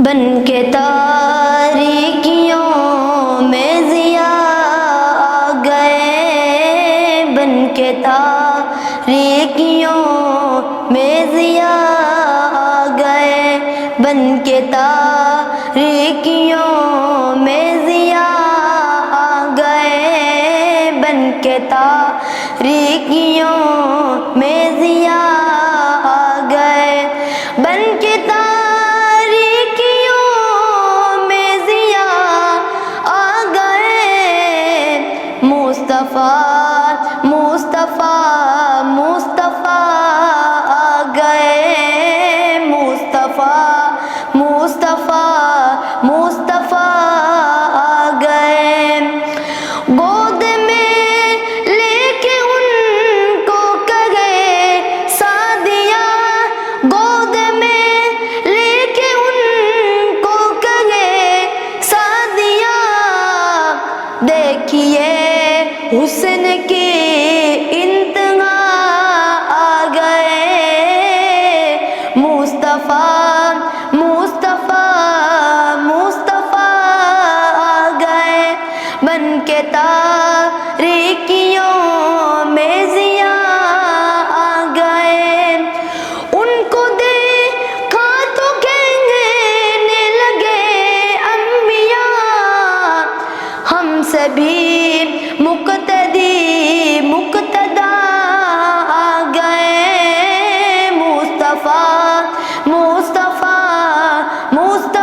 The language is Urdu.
بن کے تاریکیوں میں ضیاء آ گئے، بن کے تاریکیوں میں ضیاء آ گئے، بن کے تاریکیوں میں ضیاء آ گئے، بن کے تاریکیوں میں ضیاء آ گئے، بن کے تاریکیوں میں ضیاء آ گئے، مصطفیٰ مصطفیٰ مصطفیٰ آ گئے، مصطفیٰ مصطفیٰ مصطفیٰ آ گئے، گود میں لے کے ان کو کہے سعدیہ، گود میں لے کے ان کو کہے سعدیہ، دیکھیے حسن کی انتہا آ گئے، مصطفیٰ مصطفیٰ مصطفیٰ آ گئے، بن کے تاریکیوں میں ضیاء آ گئے، ان کو دیکھا تو کہنے لگے انبیاء، ہم سبھی مقتدی مقتدا آ گئے، مصطفیٰ مصطفیٰ مصطفیٰ